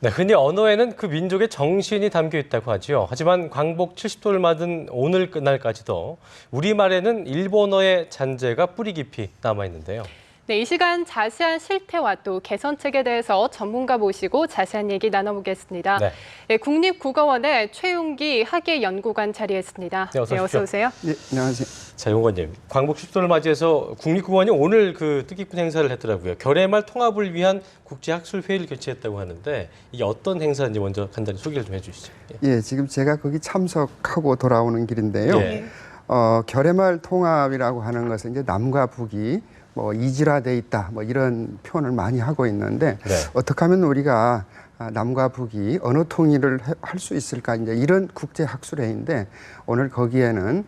네, 흔히 언어에는 그 민족의 정신이 담겨 있다고 하죠. 하지만 광복 70도를 맞은 오늘 그날까지도 우리말에는 일본어의 잔재가 뿌리 깊이 남아 있는데요. 네, 이 시간 자세한 실태와 또 개선책에 대해서 전문가 모시고 자세한 얘기 나눠보겠습니다. 네. 네, 국립국어원의 최용기 학예연구관 자리했습니다. 네, 어서 오세요. 네, 안녕하세요. 자, 연구원님, 광복 70도를 맞이해서 국립국어원이 오늘 그 뜻깊은 행사를 했더라고요. 결의말 통합을 위한 국제학술회의를 개최했다고 하는데 이게 어떤 행사인지 먼저 간단히 소개를 좀 해주시죠. 예, 지금 제가 거기 참석하고 돌아오는 길인데요. 예. 결의말 통합이라고 하는 것은 이제 남과 북이 뭐 이질화돼 있다, 뭐 이런 표현을 많이 하고 있는데 네. 어떻게 하면 우리가 남과 북이 언어 통일을 할 수 있을까 이제 이런 국제 학술회의인데 오늘 거기에는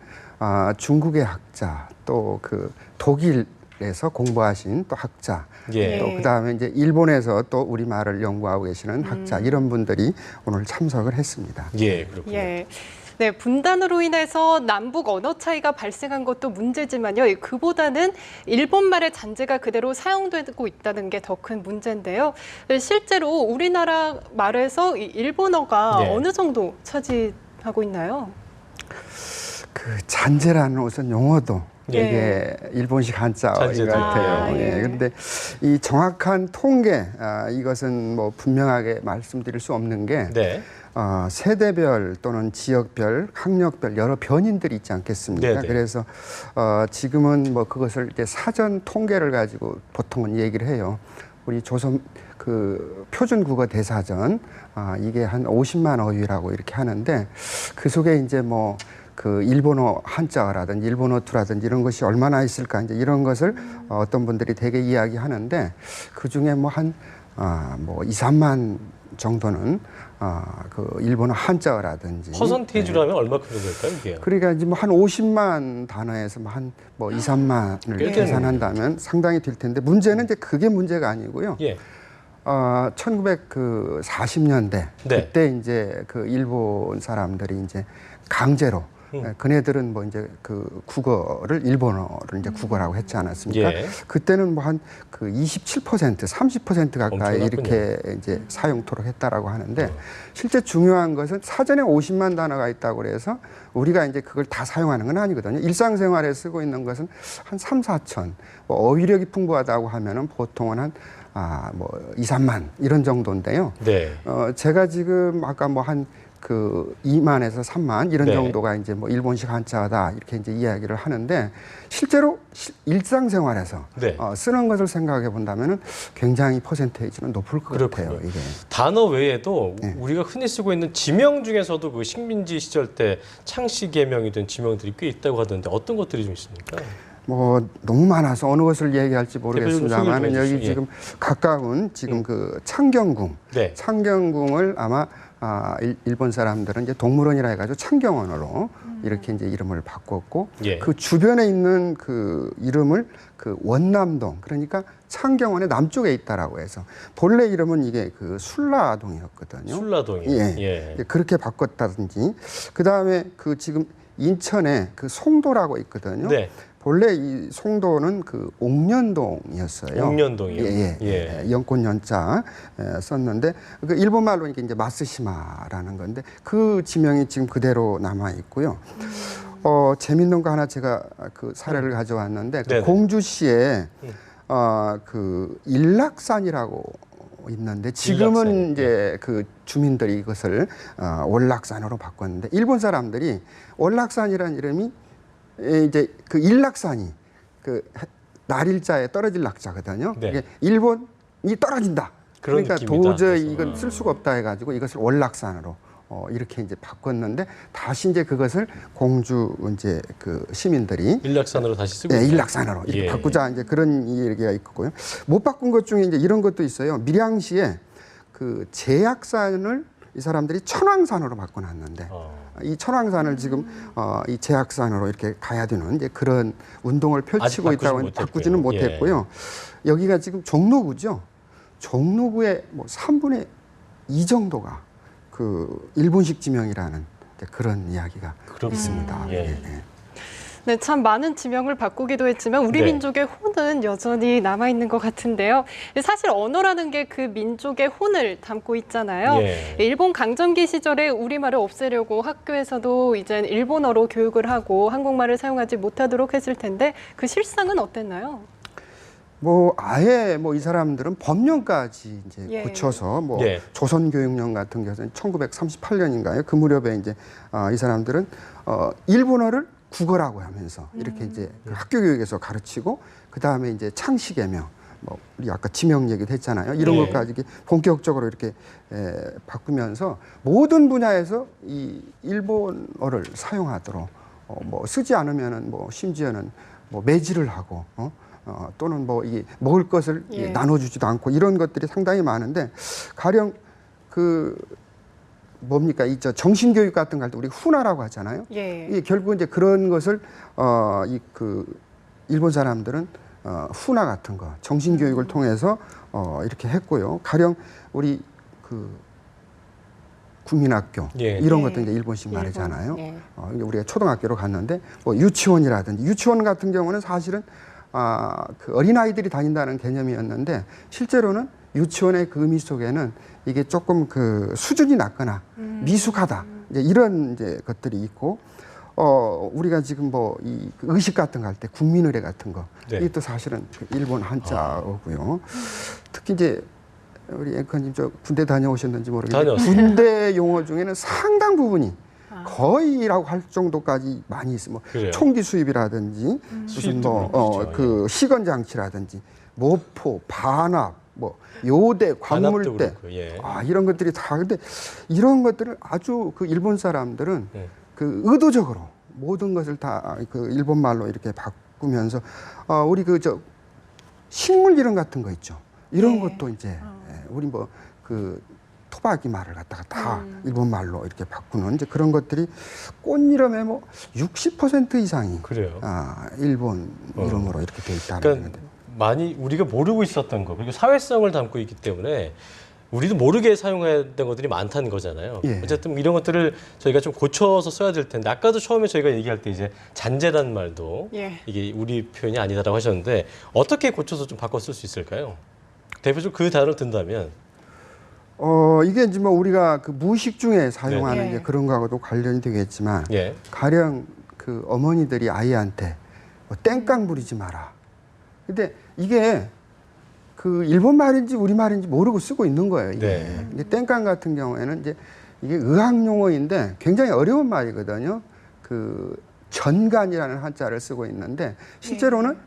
중국의 학자 또 그 독일에서 공부하신 또 학자 예. 또 그다음에 이제 일본에서 또 우리 말을 연구하고 계시는 학자 이런 분들이 오늘 참석을 했습니다. 예, 그렇군요. 예. 네, 분단으로 인해서 남북 언어 차이가 발생한 것도 문제지만요. 그보다는 일본말의 잔재가 그대로 사용되고 있다는 게 더 큰 문제인데요. 실제로 우리나라 말에서 이 일본어가 네. 어느 정도 차지하고 있나요? 그 잔재라는 우선 용어도 예. 이게 일본식 한자어인 것 잔재도 같아요. 있고요. 예. 예. 그런데 이 정확한 통계 이것은 뭐 분명하게 말씀드릴 수 없는 게 네. 세대별 또는 지역별, 학력별 여러 변인들이 있지 않겠습니까? 네네. 그래서 지금은 뭐 그것을 이제 사전 통계를 가지고 보통은 얘기를 해요. 우리 조선 그 표준국어 대사전 이게 한 50만 어휘라고 이렇게 하는데 그 속에 이제 뭐 그 일본어 한자어라든지 일본어투라든지 이런 것이 얼마나 있을까 이제 이런 것을 어떤 분들이 되게 이야기하는데 그 중에 뭐 한 뭐 2, 3만 정도는 그 일본어 한자어라든지 퍼센테이지로 하면 얼마큼 될까요, 이게? 그러니까 이제 뭐 한 50만 단어에서 한 뭐 2, 3만을 꽤 계산한다면 상당히 될 텐데 문제는 이제 그게 문제가 아니고요. 예. 1940년대 네. 그때 이제 그 일본 사람들이 이제 강제로 그네들은 뭐 이제 그 국어를 일본어를 이제 국어라고 했지 않았습니까? 예. 그때는 뭐 한 그 27%, 30% 가까이 엄청났군요. 이렇게 이제 사용토록 했다라고 하는데 실제 중요한 것은 사전에 50만 단어가 있다고 그래서 우리가 이제 그걸 다 사용하는 건 아니거든요. 일상생활에 쓰고 있는 것은 한 3, 4천. 뭐 어휘력이 풍부하다고 하면은 보통은 한 뭐 2, 3만 이런 정도인데요. 네. 제가 지금 아까 뭐 한 그 2만에서 3만 이런 네. 정도가 이제 뭐 일본식 한자다 이렇게 이제 이야기를 하는데 실제로 일상생활에서 네. 쓰는 것을 생각해 본다면은 굉장히 퍼센테이지는 높을 것 그렇군요. 같아요. 이게. 단어 외에도 네. 우리가 흔히 쓰고 있는 지명 중에서도 그 식민지 시절 때 창씨 계명이든 지명들이 꽤 있다고 하던데 어떤 것들이 좀 있습니까? 뭐 너무 많아서 어느 것을 얘기할지 대표적으로 모르겠습니다만 소개를 좀 여기 해주시죠. 지금 가까운 지금 그 창경궁, 네. 창경궁을 아마 일본 사람들은 이제 동물원이라 해가지고 창경원으로 이렇게 이제 이름을 바꿨고 예. 그 주변에 있는 그 이름을 그 원남동 그러니까 창경원의 남쪽에 있다라고 해서 본래 이름은 이게 그 술라동이었거든요. 술라동이. 예. 그렇게 바꿨다든지 그 다음에 그 지금 인천에 그 송도라고 있거든요. 네. 본래 이 송도는 그 옥년동이었어요. 옥년동이요? 예. 연꽃 연자 썼는데 그 일본 말로 이제 마스시마라는 건데 그 지명이 지금 그대로 남아 있고요. 재밌는 거 하나 제가 그 사례를 가져왔는데 그 네네. 공주시에 그 일락산이라고 있는데 지금은 일락산. 이제 그 주민들이 이것을 월락산으로 바꿨는데 일본 사람들이 월락산이라는 이름이 이제 그 일락산이 그 날일자에 떨어질 낙자거든요. 네. 이게 일본이 떨어진다. 그런 그러니까 느낌이다. 도저히 그래서. 이건 쓸 수가 없다 해가지고 이것을 월락산으로 이렇게 이제 바꿨는데 다시 이제 그것을 공주 이제 그 시민들이 일락산으로 다시 쓰고 예, 있나요? 일락산으로 이렇게 예. 바꾸자 이제 그런 얘기가 있고요. 못 바꾼 것 중에 이제 이런 것도 있어요. 밀양시에 그 제약산을 이 사람들이 천왕산으로 바꿔놨는데 이 천왕산을 지금 이 제약산으로 이렇게 가야 되는 이제 그런 운동을 펼치고 있다고 바꾸지는 못했고요. 여기가 지금 종로구죠. 종로구의 뭐 3분의 2 정도가 그 일본식 지명이라는 그런 이야기가 있습니다. 예. 네, 참 많은 지명을 바꾸기도 했지만 우리 네. 민족의 혼은 여전히 남아있는 것 같은데요. 사실 언어라는 게 그 민족의 혼을 담고 있잖아요. 예. 일본 강점기 시절에 우리말을 없애려고 학교에서도 이젠 일본어로 교육을 하고 한국말을 사용하지 못하도록 했을 텐데 그 실상은 어땠나요? 뭐 아예 뭐 이 사람들은 법령까지 이제 예. 고쳐서 뭐 예. 조선교육령 같은 경우는 1938년인가요? 그 무렵에 이제 이 사람들은 일본어를 국어라고 하면서 이렇게 이제 그 학교 교육에서 가르치고 그 다음에 이제 창씨개명 뭐 우리 아까 지명 얘기도 했잖아요. 이런 예. 것까지 이렇게 본격적으로 이렇게 바꾸면서 모든 분야에서 이 일본어를 사용하도록 뭐 쓰지 않으면은 뭐 심지어는 뭐 매질을 하고 또는 뭐 이 먹을 것을 예. 나눠주지도 않고 이런 것들이 상당히 많은데 가령 그 뭡니까 이 저 정신교육 같은 거 할 때 우리 훈화라고 하잖아요. 예. 이 결국 이제 그런 것을 이 그 일본 사람들은 훈화 같은 거 정신교육을 통해서 이렇게 했고요. 가령 우리 그 국민학교 예. 이런 예. 것도 이제 일본식 말이잖아요. 예. 이제 우리가 초등학교로 갔는데 뭐 유치원이라든지 유치원 같은 경우는 사실은 그 어린아이들이 다닌다는 개념이었는데 실제로는 유치원의 그 의미 속에는 이게 조금 그 수준이 낮거나 미숙하다 이제 이런 이제 것들이 있고 우리가 지금 뭐 이 의식 같은 거 할 때 국민의례 같은 거 네. 이게 또 사실은 그 일본 한자어고요. 특히 이제 우리 앵커님 저 군대 다녀오셨는지 모르겠는데 다녀왔습니다. 군대 용어 중에는 상당 부분이 거의라고 할 정도까지 많이 있어. 뭐 그래요? 총기 수입이라든지 무슨 수입도 뭐 그렇죠. 그 시건 장치라든지 모포, 반합, 뭐 요대, 반합도 관물대 그렇고, 예. 이런 것들이 다 근데 이런 것들을 아주 그 일본 사람들은 예. 그 의도적으로 모든 것을 다 그 일본 말로 이렇게 바꾸면서 우리 그 저 식물 이름 같은 거 있죠. 이런 네. 것도 이제 우리 뭐 그 토박이 말을 갖다가 다 일본 말로 이렇게 바꾸는 이제 그런 것들이 꽃 이름의 뭐 60% 이상이 그래요. 일본 이름으로 이렇게 돼 있다는 그러니까 건데. 많이 우리가 모르고 있었던 거 그리고 사회성을 담고 있기 때문에 우리도 모르게 사용했던 것들이 많다는 거잖아요. 예. 어쨌든 이런 것들을 저희가 좀 고쳐서 써야 될 텐데 아까도 처음에 저희가 얘기할 때 이제 잔재란 말도 예. 이게 우리 표현이 아니다라고 하셨는데 어떻게 고쳐서 좀 바꿔 쓸 수 있을까요? 대표적으로 그 단어를 든다면 이게 이제 뭐 우리가 그 무식 중에 사용하는 네. 이제 그런 거하고도 관련이 되겠지만 예. 가령 그 어머니들이 아이한테 뭐 땡깡 부리지 마라. 근데 이게 그 일본 말인지 우리 말인지 모르고 쓰고 있는 거예요. 이게. 네. 이게 땡깡 같은 경우에는 이제 이게 의학 용어인데 굉장히 어려운 말이거든요. 그 전간이라는 한자를 쓰고 있는데 실제로는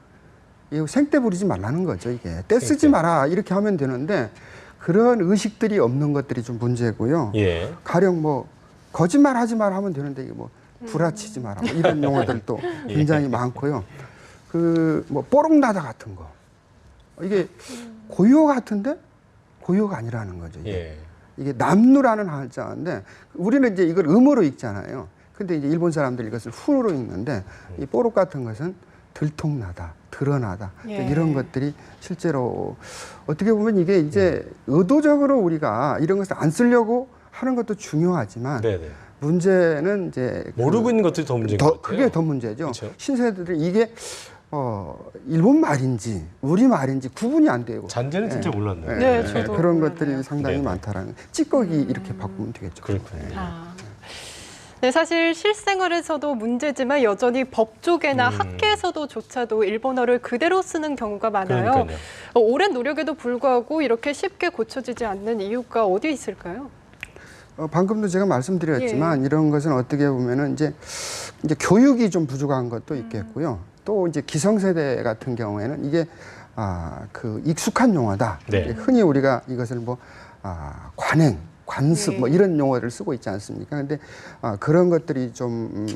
이거 생떼 부리지 말라는 거죠. 이게 떼 쓰지 마라 이렇게 하면 되는데 그런 의식들이 없는 것들이 좀 문제고요. 예. 가령 뭐 거짓말 하지 마라 하면 되는데 이게 뭐 구라치지 마라 뭐 이런 용어들도 굉장히 많고요. 그 뭐 뽀록나다 같은 거 이게 고요 같은데 고요가 아니라는 거죠. 이게. 예. 이게 남루라는 한자인데 우리는 이제 이걸 음어로 읽잖아요. 근데 이제 일본 사람들이 이것을 후로 읽는데 이 뽀록 같은 것은 들통나다, 드러나다 예. 이런 것들이 실제로 어떻게 보면 이게 이제 의도적으로 우리가 이런 것을 안 쓰려고 하는 것도 중요하지만 네네. 문제는 이제 모르고 있는 것들이 더 문제인 것 같아요. 그게 더 문제죠. 그렇죠. 신세대들이 이게 일본 말인지 우리 말인지 구분이 안 되고 잔재는 진짜 몰랐네요. 네, 저도 그런 몰랐네요. 것들이 상당히 네네. 많다라는 찌꺼기 이렇게 바꾸면 되겠죠. 그렇군요. 네, 사실 실생활에서도 문제지만 여전히 법 쪽에나 학계에서도조차도 일본어를 그대로 쓰는 경우가 많아요. 그러니까요. 오랜 노력에도 불구하고 이렇게 쉽게 고쳐지지 않는 이유가 어디에 있을까요? 방금도 제가 말씀드렸지만 이런 것은 어떻게 보면은 이제 교육이 좀 부족한 것도 있겠고요. 또 이제 기성세대 같은 경우에는 이게 그 익숙한 용어다. 네. 흔히 우리가 이것을 뭐 관행, 관습 뭐 네. 이런 용어를 쓰고 있지 않습니까? 근데 그런 것들이 좀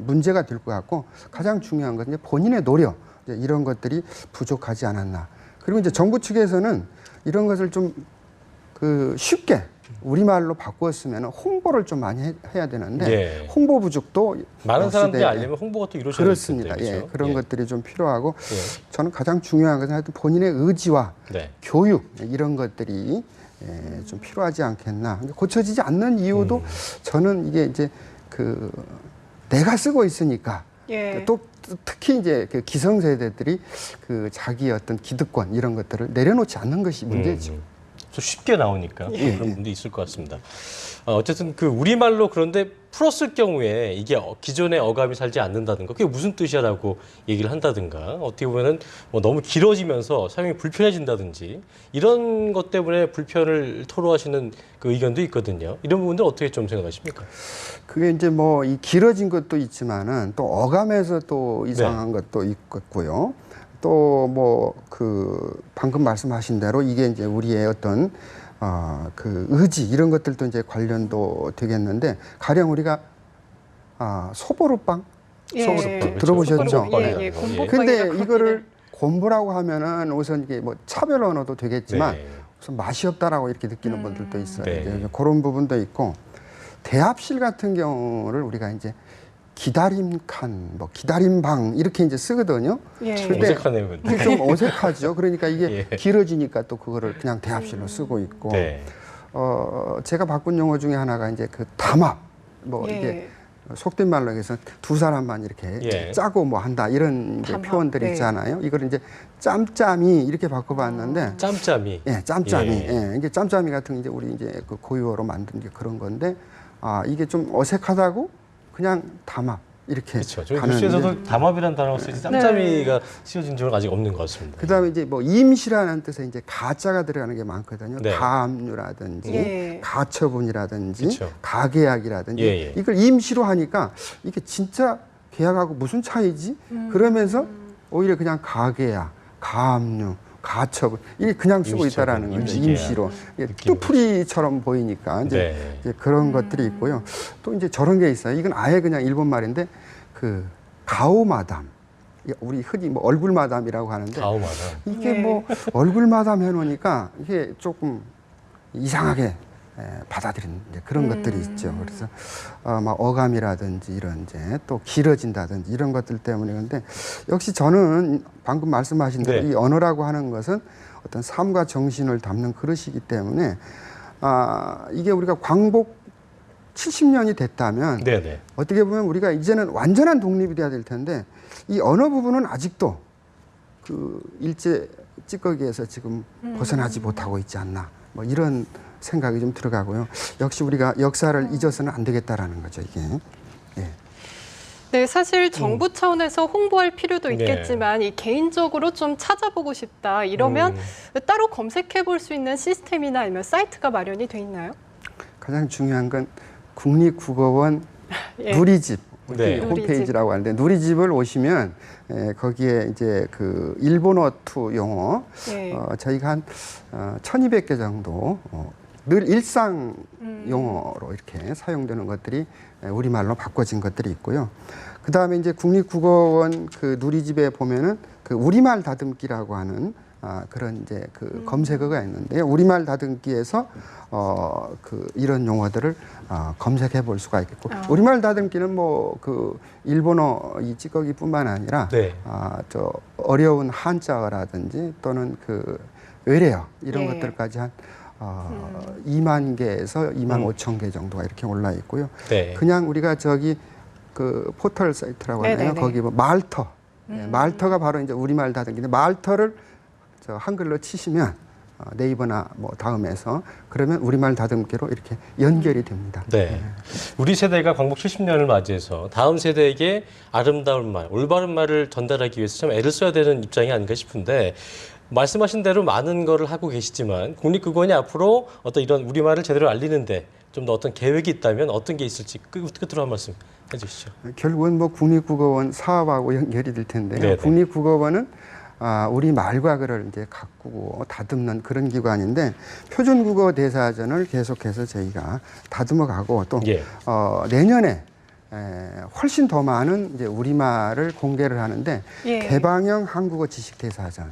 문제가 될 것 같고 가장 중요한 것은 이제 본인의 노력 이제 이런 것들이 부족하지 않았나. 그리고 이제 정부 측에서는 이런 것을 좀 그 쉽게 우리말로 바꾸었으면 홍보를 좀 많이 해야 되는데 예. 홍보 부족도 많은 사람들이 시대에 알려면 홍보가 또 이루어져야 그렇습니다. 될 텐데, 예, 그렇죠? 그런 예. 것들이 좀 필요하고 예. 저는 가장 중요한 것은 하여튼 본인의 의지와 네. 교육 이런 것들이 좀 필요하지 않겠나. 고쳐지지 않는 이유도 저는 이게 이제 그 내가 쓰고 있으니까 예. 또 특히 이제 그 기성세대들이 그 자기의 어떤 기득권 이런 것들을 내려놓지 않는 것이 문제죠. 좀 쉽게 나오니까 예. 그런 분도 있을 것 같습니다. 어쨌든 그 우리말로 그런데 풀었을 경우에 이게 기존의 어감이 살지 않는다든가 그게 무슨 뜻이야라고 얘기를 한다든가 어떻게 보면은 뭐 너무 길어지면서 사용이 불편해진다든지 이런 것 때문에 불편을 토로하시는 그 의견도 있거든요. 이런 부분들 어떻게 좀 생각하십니까? 그게 이제 뭐 이 길어진 것도 있지만은 또 어감에서 또 이상한 것도 있고요. 또 뭐 그 방금 말씀하신 대로 이게 이제 우리의 어떤 그 의지 이런 것들도 이제 관련도 되겠는데 가령 우리가 소보루빵 소보루빵, 들어보셨죠? 소보루빵. 예, 예. 근데 이거를 곰보라고 하면은 우선 이게 뭐 차별 언어도 되겠지만 네. 우선 맛이 없다라고 이렇게 느끼는 분들도 있어요. 네. 이제 그런 부분도 있고 대합실 같은 경우를 우리가 이제 기다림 칸, 뭐 기다림 방 이렇게 이제 쓰거든요. 예. 근데 어색하네요. 근데. 그게 좀 어색하죠. 그러니까 이게 예. 길어지니까 또 그거를 그냥 대합실로 쓰고 있고 네. 제가 바꾼 용어 중에 하나가 이제 그 담합 뭐 예. 이게 속된 말로 해서 두 사람만 이렇게 예. 짜고 뭐 한다 이런 이제 담합, 표현들이 네. 있잖아요. 이걸 이제 짬짬이 이렇게 바꿔봤는데 짬짬이. 예, 짬짬이. 예. 예. 이게 짬짬이 같은 게 이제 우리 이제 그 고유어로 만든 게 그런 건데 이게 좀 어색하다고 그냥 담합 이렇게 그렇죠. 저희 가는데 뉴스에서도 담합이라는 단어가 쓰지 짬짬이가 쓰여진 적은 아직 없는 것 같습니다. 그다음에 이제 뭐 임시라는 뜻에 이제 가짜가 들어가는 게 많거든요. 네. 가압류라든지 예. 가처분이라든지 그쵸. 가계약이라든지 예, 예. 이걸 임시로 하니까 이게 진짜 계약하고 무슨 차이지? 그러면서 오히려 그냥 가계약, 가압류, 가처분 이게 그냥 쓰고 임시처분, 있다라는 거죠. 임시계약. 임시로 이게 느낌으로. 뜻풀이처럼 보이니까 이제, 네. 이제 그런 것들이 있고요. 또 이제 저런 게 있어요. 이건 아예 그냥 일본 말인데 그 가오마담. 우리 흔히 뭐 얼굴마담이라고 하는데 가오마담. 이게 네. 뭐 얼굴마담 해놓으니까 이게 조금 이상하게 받아들이는 이제 그런 것들이 있죠. 그래서 막 어감이라든지 이런 이제 또 길어진다든지 이런 것들 때문에 근데 역시 저는 방금 말씀하신 대로 네. 이 언어라고 하는 것은 어떤 삶과 정신을 담는 그릇이기 때문에 이게 우리가 광복 70년이 됐다면 네네. 어떻게 보면 우리가 이제는 완전한 독립이 돼야 될 텐데 이 언어 부분은 아직도 그 일제 찌꺼기에서 지금 벗어나지 못하고 있지 않나 뭐 이런 생각이 좀 들어가고요. 역시 우리가 역사를 잊어서는 안 되겠다라는 거죠 이게. 예. 네, 사실 정부 차원에서 홍보할 필요도 네. 있겠지만 이 개인적으로 좀 찾아보고 싶다 이러면 따로 검색해 볼 수 있는 시스템이나 아니면 사이트가 마련이 돼 있나요? 가장 중요한 건 국립국어원 예. 누리집 네. 홈페이지라고 하는데 누리집을 오시면 거기에 이제 그 일본어 투 용어 예. 저희가 한 1200개 정도 늘 일상 용어로 이렇게 사용되는 것들이 우리말로 바꿔진 것들이 있고요. 그 다음에 이제 국립국어원 그 누리집에 보면은 그 우리말 다듬기라고 하는 그런 이제 그 검색어가 있는데요. 우리말 다듬기에서 그 이런 용어들을 검색해 볼 수가 있겠고 우리말 다듬기는 뭐 그 일본어 이 찌꺼기뿐만 아니라 네. 저 어려운 한자어라든지 또는 그 외래어 이런 예. 것들까지 한 2만 개에서 2만 5천 개 정도가 이렇게 올라 있고요. 네. 그냥 우리가 저기 그 포털 사이트라고 하나요? 네네네. 거기 뭐 말터, 말터가 바로 이제 우리말 다듬기인데 말터를 저 한글로 치시면 네이버나 뭐 다음에서 그러면 우리말 다듬기로 이렇게 연결이 됩니다. 네. 우리 세대가 광복 70년을 맞이해서 다음 세대에게 아름다운 말, 올바른 말을 전달하기 위해서 참 애를 써야 되는 입장이 아닌가 싶은데 말씀하신 대로 많은 거를 하고 계시지만 국립국어원이 앞으로 어떤 이런 우리말을 제대로 알리는데 좀 더 어떤 계획이 있다면 어떤 게 있을지 끝으로 한 말씀 해주시죠. 결국은 뭐 국립국어원 사업하고 연결이 될 텐데요. 네네. 국립국어원은 우리 말과 글을 이제 가꾸고 다듬는 그런 기관인데 표준국어 대사전을 계속해서 저희가 다듬어가고 또 예. 내년에 훨씬 더 많은 이제 우리말을 공개를 하는데 예. 개방형 한국어 지식 대사전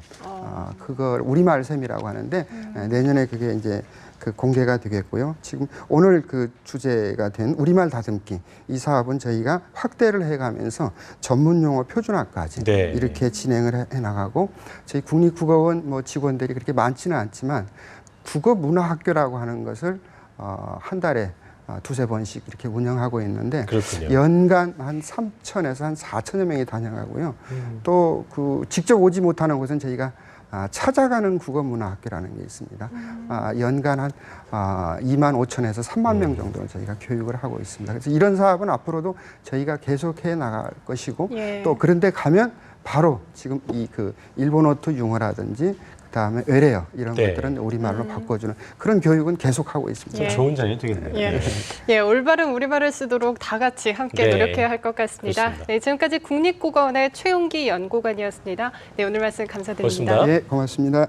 그걸 우리말 셈이라고 하는데 내년에 그게 이제 그 공개가 되겠고요. 지금 오늘 그 주제가 된 우리말 다듬기 이 사업은 저희가 확대를 해가면서 전문 용어 표준화까지 네. 이렇게 진행을 해 나가고 저희 국립국어원 뭐 직원들이 그렇게 많지는 않지만 국어문화학교라고 하는 것을 한 달에 두세 번씩 이렇게 운영하고 있는데 그렇군요. 연간 한 3천에서 한 4천여 명이 다녀가고요. 또 그 직접 오지 못하는 곳은 저희가 찾아가는 국어문화학교라는 게 있습니다. 연간 한 2만 5천에서 3만 명 정도를 저희가 교육을 하고 있습니다. 그래서 이런 사업은 앞으로도 저희가 계속해 나갈 것이고 예. 또 그런데 가면 바로 지금 이 그 일본어투 융어라든지 그다음에 외래어 이런 네. 것들은 우리말로 바꿔주는 그런 교육은 계속하고 있습니다. 예. 좋은 자리 되겠네요. 예. 예, 올바른 우리말을 쓰도록 다 같이 함께 네. 노력해야 할 것 같습니다. 그렇습니다. 네, 지금까지 국립국어원의 최용기 연구관이었습니다. 네, 오늘 말씀 감사드립니다. 고맙습니다. 예, 고맙습니다.